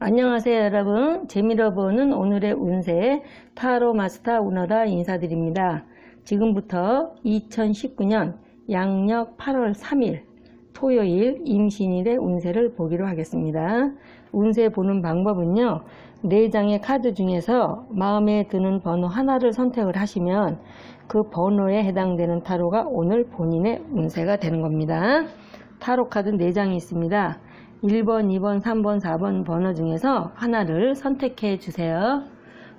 안녕하세요 여러분. 재미로 보는 오늘의 운세 타로 마스터 운어다 인사드립니다. 지금부터 2019년 양력 8월 3일 토요일 임신일의 운세를 보기로 하겠습니다. 운세 보는 방법은요, 4장의 카드 중에서 마음에 드는 번호 하나를 선택을 하시면 그 번호에 해당되는 타로가 오늘 본인의 운세가 되는 겁니다. 타로 카드 4장이 있습니다. 1번, 2번, 3번, 4번 번호 중에서 하나를 선택해 주세요.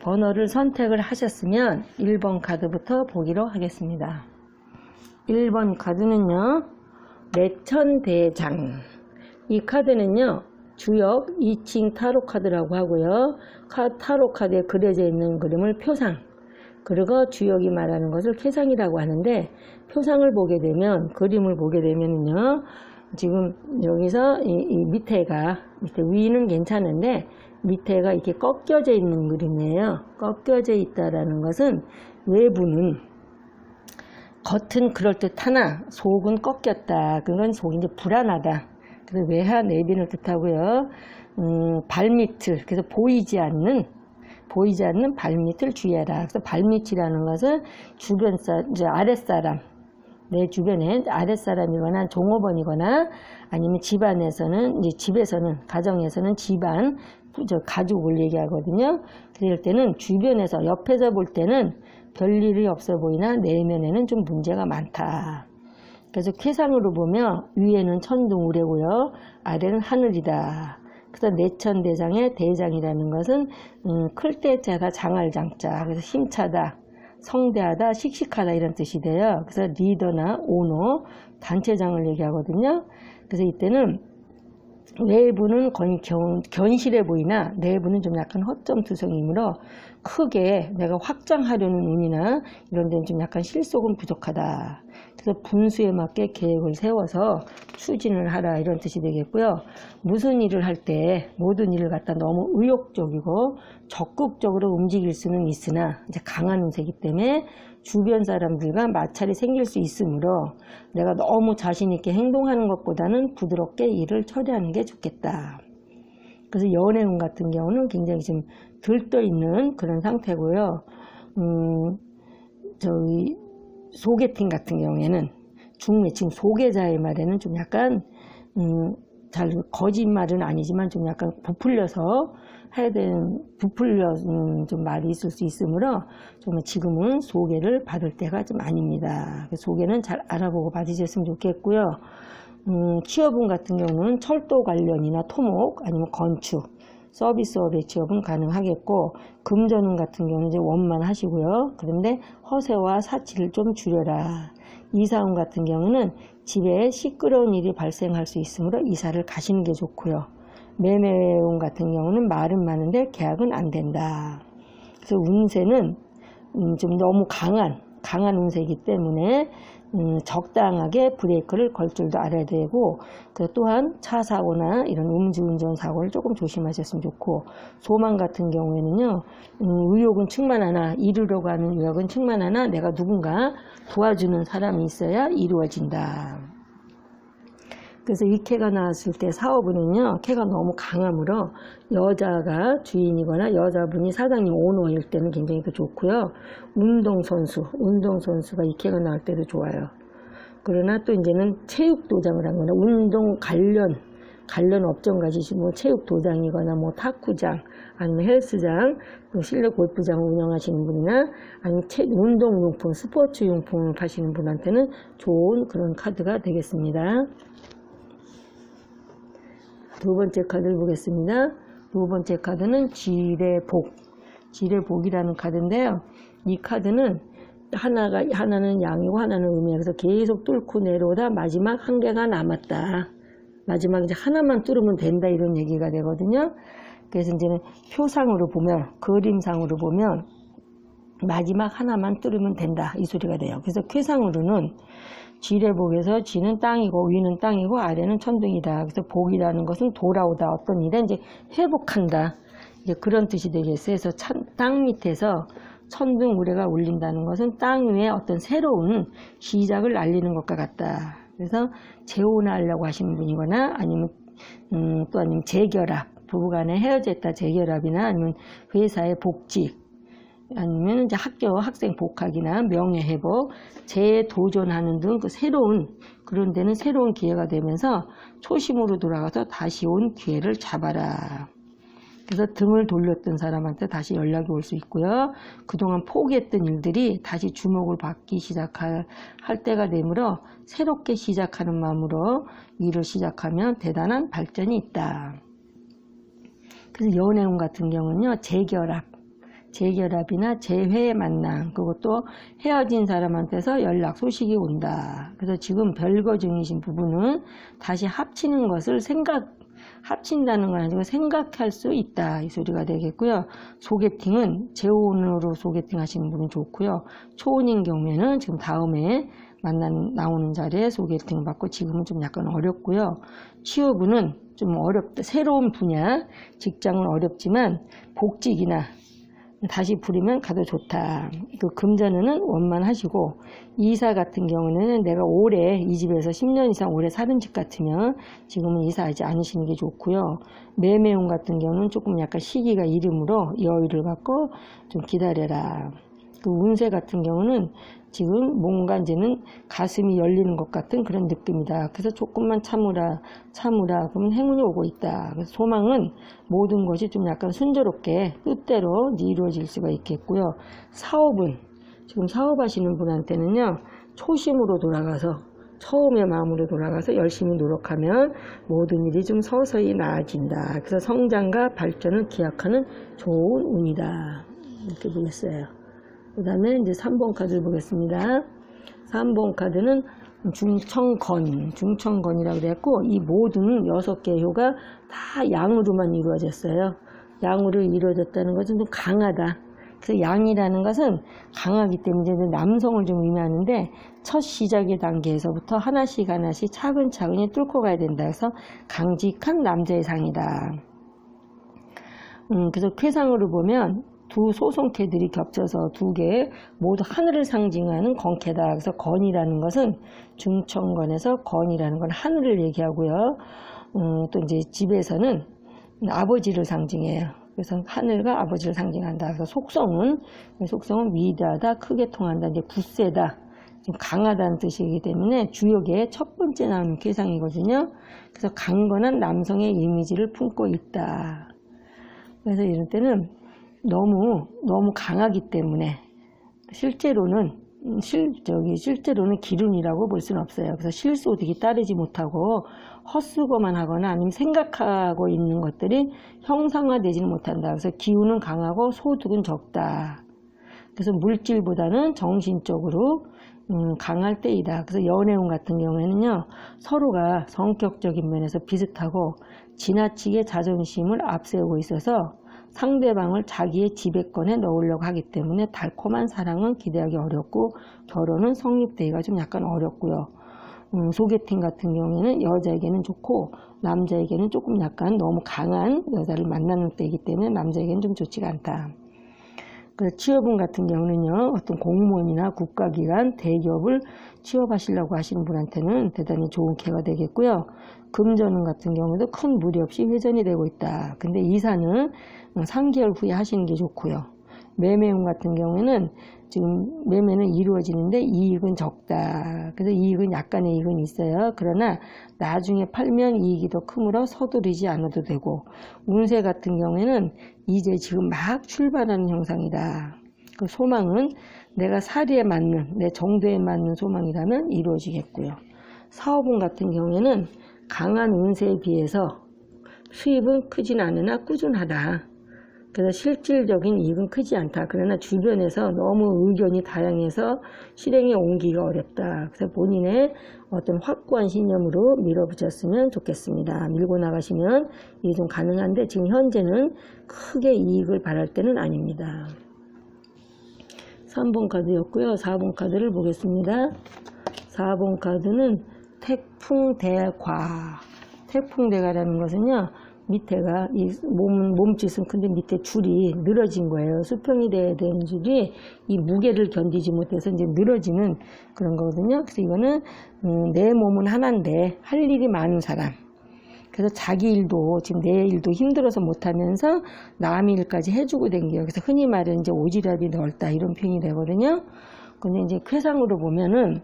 번호를 선택을 하셨으면 1번 카드부터 보기로 하겠습니다. 1번 카드는요, 내천대장. 이 카드는요, 주역 2층 타로 카드라고 하고요. 타로 카드에 그려져 있는 그림을 표상, 그리고 주역이 말하는 것을 쾌상이라고 하는데, 표상을 보게 되면, 그림을 보게 되면요, 지금 여기서 이 밑에 위는 괜찮은데 밑에가 이렇게 꺾여져 있는 그림이에요. 꺾여져 있다라는 것은 외부는 겉은 그럴듯하나 속은 꺾였다. 그건 속이 이제 불안하다. 그래서 외하 내빈을 뜻하고요. 발밑을, 그래서 보이지 않는 발밑을 주의해라. 그래서 발밑이라는 것은 주변 이제 아랫사람, 내 주변에 아랫사람이거나 종업원이거나 아니면 집안에서는, 이제 집에서는, 가정에서는 집안, 가족을 얘기하거든요. 그럴 때는 주변에서, 옆에서 볼 때는 별일이 없어 보이나 내면에는 좀 문제가 많다. 그래서 쾌상으로 보면 위에는 천둥우레고요, 아래는 하늘이다. 그래서 내천대장의 대장이라는 것은 클 때자가 장알장자, 그래서 힘차다, 성대하다, 씩씩하다 이런 뜻이 돼요. 그래서 리더나 오너, 단체장을 얘기하거든요. 그래서 이때는 외부는 견실해 보이나 내부는 좀 약간 허점투성이므로 크게 내가 확장하려는 운이나 이런 데는 좀 약간 실속은 부족하다. 그래서 분수에 맞게 계획을 세워서 추진을 하라 이런 뜻이 되겠고요. 무슨 일을 할 때 모든 일을 갖다 너무 의욕적이고 적극적으로 움직일 수는 있으나 이제 강한 운세이기 때문에 주변 사람들과 마찰이 생길 수 있으므로 내가 너무 자신 있게 행동하는 것보다는 부드럽게 일을 처리하는 게 좋겠다. 그래서 연애운 같은 경우는 굉장히 좀 들떠 있는 그런 상태고요. 소개팅 같은 경우에는 지금 소개자의 말에는 좀 약간 잘 거짓말은 아니지만 좀 약간 부풀려서 해야 되는 좀 말이 있을 수 있으므로 정말 지금은 소개를 받을 때가 좀 아닙니다. 소개는 잘 알아보고 받으셨으면 좋겠고요. 취업운 같은 경우는 철도 관련이나 토목 아니면 건축, 서비스업의 취업은 가능하겠고, 금전운 같은 경우는 이제 원만 하시고요. 그런데 허세와 사치를 좀 줄여라. 이사운 같은 경우는 집에 시끄러운 일이 발생할 수 있으므로 이사를 가시는 게 좋고요. 매매운 같은 경우는 말은 많은데 계약은 안 된다. 그래서 운세는 좀 너무 강한 운세이기 때문에 적당하게 브레이크를 걸 줄도 알아야 되고, 또한 차 사고나 이런 음주운전 사고를 조금 조심하셨으면 좋고, 소망 같은 경우에는요, 의욕은 충만하나, 이루려고 하는 의욕은 충만하나 내가 누군가 도와주는 사람이 있어야 이루어진다. 그래서 이 캐가 나왔을 때 사업은요, 캐가 너무 강하므로 여자가 주인이거나 여자분이 사장님 오너일 때는 굉장히 더 좋고요. 운동선수가 이 캐가 나올 때도 좋아요. 그러나 또 이제는 체육도장을 하거나 운동 관련 업종 가지시고 체육도장이거나 탁구장 아니면 헬스장, 실내 골프장을 운영하시는 분이나 아니면 운동용품, 스포츠용품을 파시는 분한테는 좋은 그런 카드가 되겠습니다. 두 번째 카드를 보겠습니다. 두 번째 카드는 지뢰복이라는 카드인데요. 이 카드는 하나는 양이고 하나는 음이에요. 그래서 계속 뚫고 내려오다 마지막 한 개가 남았다. 마지막 이제 하나만 뚫으면 된다 이런 얘기가 되거든요. 그래서 이제는 표상으로 보면, 그림상으로 보면 마지막 하나만 뚫으면 된다 이 소리가 돼요. 그래서 쾌상으로는 지뢰복에서 지는 땅이고 위는 땅이고 아래는 천둥이다. 그래서 복이라는 것은 돌아오다, 어떤 일에 이제 회복한다, 이제 그런 뜻이 되겠어요. 그래서 땅 밑에서 천둥우레가 울린다는 것은 땅 위에 어떤 새로운 시작을 알리는 것과 같다. 그래서 재혼하려고 하시는 분이거나 아니면 또 아니면 재결합, 부부간에 헤어졌다 재결합이나 아니면 회사의 복직 아니면 이제 학생 복학이나 명예회복, 재도전하는 등 그 새로운 그런 데는 새로운 기회가 되면서 초심으로 돌아가서 다시 온 기회를 잡아라. 그래서 등을 돌렸던 사람한테 다시 연락이 올 수 있고요. 그동안 포기했던 일들이 다시 주목을 받기 시작할 때가 되므로 새롭게 시작하는 마음으로 일을 시작하면 대단한 발전이 있다. 그래서 연애운 같은 경우는요. 재결합이나 재회 만남, 그리고 또 헤어진 사람한테서 연락 소식이 온다. 그래서 지금 별거 중이신 부부는 다시 합치는 것을 합친다는 건 아니고 생각할 수 있다. 이 소리가 되겠고요. 소개팅은 재혼으로 소개팅 하시는 분은 좋고요. 초혼인 경우에는 지금 다음에 나오는 자리에 소개팅 받고 지금은 좀 약간 어렵고요. 취업은 좀 어렵다. 새로운 분야, 직장은 어렵지만 복직이나 다시 부리면 가도 좋다. 그 금전운은 원만하시고 이사 같은 경우는 내가 오래 이 집에서 10년 이상 오래 사는 집 같으면 지금은 이사하지 않으시는 게 좋고요. 매매운 같은 경우는 조금 약간 시기가 이름으로 여유를 갖고 좀 기다려라. 그 운세 같은 경우는 지금 뭔가 이제는 가슴이 열리는 것 같은 그런 느낌이다. 그래서 조금만 참으라 그러면 행운이 오고 있다. 그래서 소망은 모든 것이 좀 약간 순조롭게 뜻대로 이루어질 수가 있겠고요. 사업은 지금 사업하시는 분한테는요. 초심으로 돌아가서 처음의 마음으로 돌아가서 열심히 노력하면 모든 일이 좀 서서히 나아진다. 그래서 성장과 발전을 기약하는 좋은 운이다. 이렇게 보겠어요. 그 다음에 이제 3번 카드를 보겠습니다. 3번 카드는 중천건이라고 그랬고, 이 모든 6개의 효가 다 양으로만 이루어졌어요. 양으로 이루어졌다는 것은 좀 강하다. 그래서 양이라는 것은 강하기 때문에 남성을 좀 의미하는데, 첫 시작의 단계에서부터 하나씩 차근차근히 뚫고 가야 된다. 그래서 강직한 남자의 상이다. 그래서 쾌상으로 보면 두 소송캐들이 겹쳐서 두 개 모두 하늘을 상징하는 건캐다. 그래서 건이라는 것은 중천건에서 건이라는 건 하늘을 얘기하고요. 또 이제 집에서는 아버지를 상징해요. 그래서 하늘과 아버지를 상징한다. 그래서 속성은 위대하다, 크게 통한다, 이제 굳세다, 좀 강하다는 뜻이기 때문에 주역의 첫 번째 나오는 쾌상이거든요. 그래서 강건한 남성의 이미지를 품고 있다. 그래서 이럴 때는 너무 강하기 때문에 실제로는 기룬이라고 볼 수는 없어요. 그래서 실소득이 따르지 못하고 헛수고만 하거나 아니면 생각하고 있는 것들이 형상화되지는 못한다. 그래서 기운은 강하고 소득은 적다. 그래서 물질보다는 정신적으로 강할 때이다. 그래서 연애운 같은 경우에는요, 서로가 성격적인 면에서 비슷하고 지나치게 자존심을 앞세우고 있어서 상대방을 자기의 지배권에 넣으려고 하기 때문에 달콤한 사랑은 기대하기 어렵고 결혼은 성립되기가 좀 약간 어렵고요. 소개팅 같은 경우에는 여자에게는 좋고 남자에게는 조금 약간 너무 강한 여자를 만나는 때이기 때문에 남자에게는 좀 좋지가 않다. 그래서 취업운 같은 경우는요, 어떤 공무원이나 국가기관, 대기업을 취업하시려고 하시는 분한테는 대단히 좋은 기회가 되겠고요. 금전운 같은 경우도 큰 무리 없이 회전이 되고 있다. 근데 이사는 3개월 후에 하시는 게 좋고요. 매매운 같은 경우에는 지금 매매는 이루어지는데 이익은 적다. 그래서 이익은 약간의 이익은 있어요. 그러나 나중에 팔면 이익이 더 크므로 서두르지 않아도 되고, 운세 같은 경우에는 이제 지금 막 출발하는 형상이다. 그 소망은 내가 사리에 맞는, 내 정도에 맞는 소망이라면 이루어지겠고요. 사업운 같은 경우에는 강한 운세에 비해서 수입은 크진 않으나 꾸준하다. 그래서 실질적인 이익은 크지 않다. 그러나 주변에서 너무 의견이 다양해서 실행에 옮기기가 어렵다. 그래서 본인의 어떤 확고한 신념으로 밀어붙였으면 좋겠습니다. 밀고 나가시면 이게 좀 가능한데 지금 현재는 크게 이익을 바랄 때는 아닙니다. 3번 카드였고요. 4번 카드를 보겠습니다. 4번 카드는 태풍대과. 태풍대과라는 것은요, 밑에가 이 몸짓은 큰데 밑에 줄이 늘어진 거예요. 수평이 돼야 되는 줄이 이 무게를 견디지 못해서 이제 늘어지는 그런 거거든요. 그래서 이거는 내 몸은 하나인데 할 일이 많은 사람. 그래서 자기 일도 지금 내 일도 힘들어서 못하면서 남 일까지 해주고 댕겨요. 그래서 흔히 말하는 이제 오지랖이 넓다 이런 표현이 되거든요. 근데 이제 쾌상으로 보면은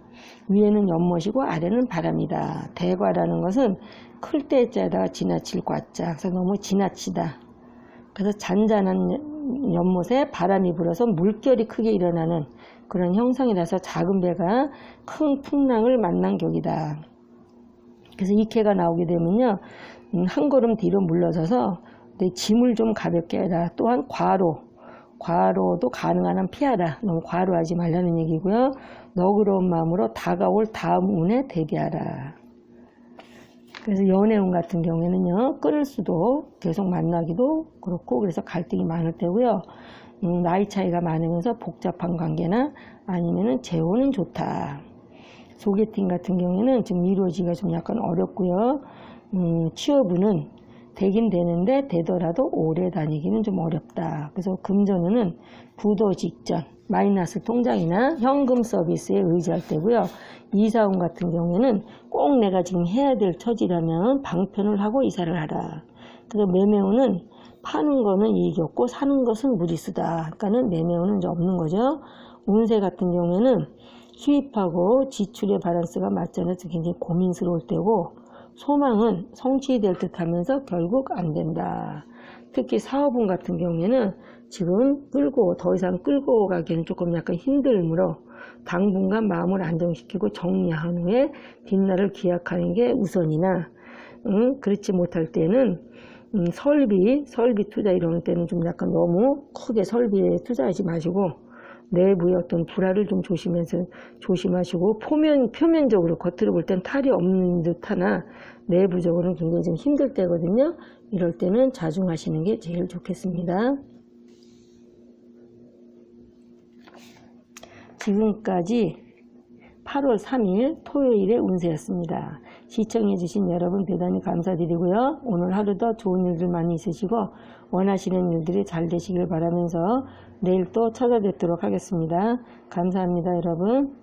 위에는 연못이고 아래는 바람이다. 대과라는 것은 클 때자다가 지나칠 과자. 그래서 너무 지나치다. 그래서 잔잔한 연못에 바람이 불어서 물결이 크게 일어나는 그런 형상이라서 작은 배가 큰 풍랑을 만난 격이다. 그래서 이 캐가 나오게 되면요, 한 걸음 뒤로 물러서서 내 짐을 좀 가볍게 해라. 또한 과로도 가능한 한 피하라. 너무 과로하지 말라는 얘기고요. 너그러운 마음으로 다가올 다음 운에 대비하라. 그래서 연애운 같은 경우에는요, 끊을 수도 계속 만나기도 그렇고, 그래서 갈등이 많을 때고요. 나이 차이가 많으면서 복잡한 관계나 아니면은 재혼은 좋다. 소개팅 같은 경우에는 지금 이루어지기가 좀 약간 어렵고요. 취업운은 되긴 되는데 되더라도 오래 다니기는 좀 어렵다. 그래서 금전운은 부도 직전, 마이너스 통장이나 현금 서비스에 의지할 때고요. 이사운 같은 경우에는 꼭 내가 지금 해야 될 처지라면 방편을 하고 이사를 하라. 그래서 매매운은 파는 거는 이익이 없고 사는 것은 무리수다. 그러니까는 매매운은 이제 없는 거죠. 운세 같은 경우에는 수입하고 지출의 밸런스가 맞지 않아서 굉장히 고민스러울 때고, 소망은 성취될 듯 하면서 결국 안 된다. 특히 사업운 같은 경우에는 지금 더 이상 끌고 가기에는 조금 약간 힘들므로 당분간 마음을 안정시키고 정리한 후에 뒷날을 기약하는 게 우선이나, 그렇지 못할 때는 설비 투자 이런 때는 좀 약간 너무 크게 설비에 투자하지 마시고 내부의 어떤 불화를 좀 조심하시고, 표면적으로 겉으로 볼 땐 탈이 없는 듯 하나 내부적으로는 굉장히 좀 힘들 때거든요. 이럴 때는 자중하시는 게 제일 좋겠습니다. 지금까지 8월 3일 토요일의 운세였습니다. 시청해주신 여러분 대단히 감사드리고요. 오늘 하루도 좋은 일들 많이 있으시고 원하시는 일들이 잘 되시길 바라면서 내일 또 찾아뵙도록 하겠습니다. 감사합니다, 여러분.